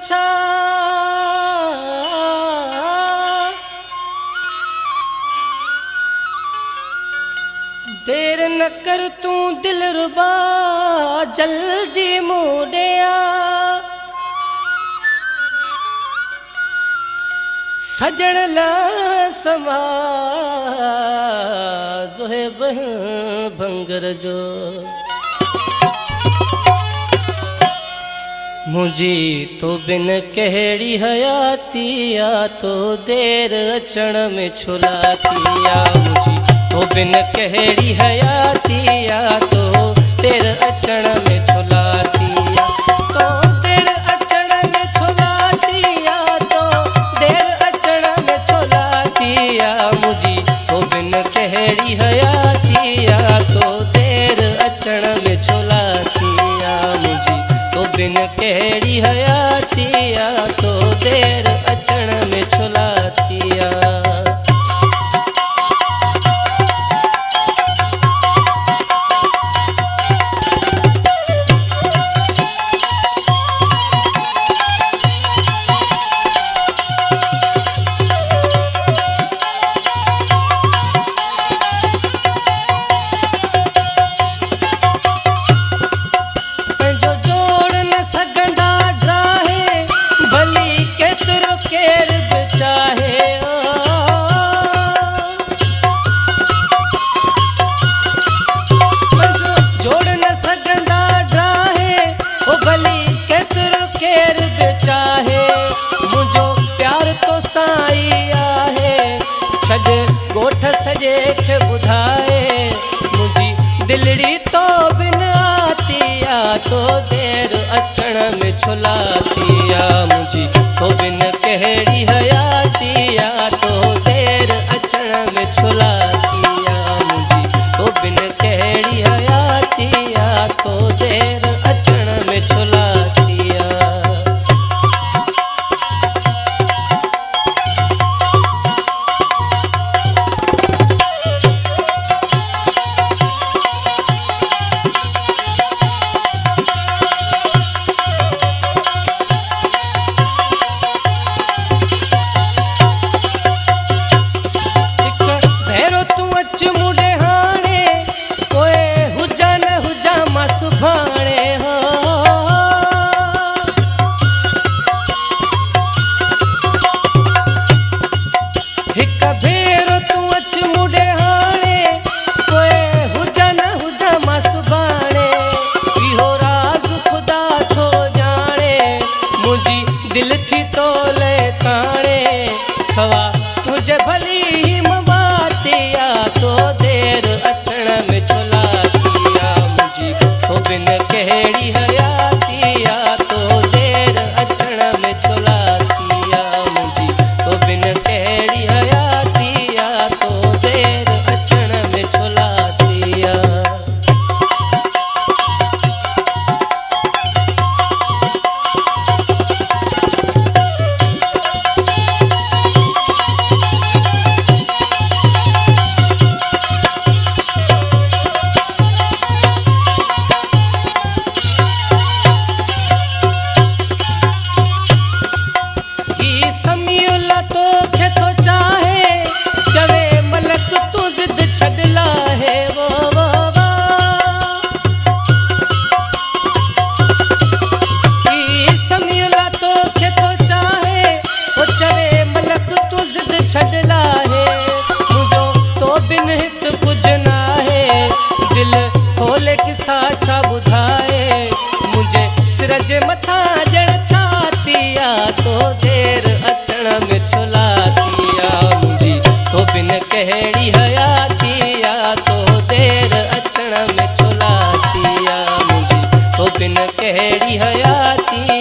अच्छा देर न कर तू दिलरुबा जल्दी मोड़िया सजण ला समा जोहे भंगर जो मुझी तो बिन कहिड़ी हयाती या तो देर अचण में छुलाती या मुझी तो बिन कहिड़ी हयाती या तो देर अचण में छुलाती या तो देर अचण में छुलाती या तो देर अचण में छुलाती या मुझी तो बिन कहिड़ी हयाती या तो देर अचण में छुलाती या मुझी तो बिन कहिड़ी हयाती या तो देर अचण में छुलाती या गोठ सजे खे बुधाए मुझी दिलड़ी तो बिन आती या तो देर अचण में छुलाती या मुझी तो बिन कहिड़ी हयाती या तो देर अचण में छुलाती या मुझी तो बिन कहिड़ी हयाती या तो देर अचण में छुलाती या मुडे हाणे ओए हुजा न हुजा मां सुभाणे हो हिक भेरो तू अच मुडे हाणे ओए हुजा न हुजा मां सुभाणे इहो राज़ खुदा थो ॼाणे मुंहिंजी दिल थी तोले ताणे सवा तुझे भली तो देर अचण में छुलाती या मुझी तो बिन कहिड़ी हयाती या तो देर अचण में छुलाती या मुझी तो बिन कहिड़ी हयाती या तो देर अचण में छुलाती या छडला है वो समियला तो के तो चाहे वो चवे मलक तू जिद छडला है मुझो तो बिन हित कुछ ना है दिल खोले किसा छा बुधाए मुझे सिर जे मथा जड़ थाती या तो देर अचण में छुलाती या मुझी तो बिन कहिड़ी हयाती या तो देर अचण में छुलाती या मुझी तो बिन कहिड़ी हयाती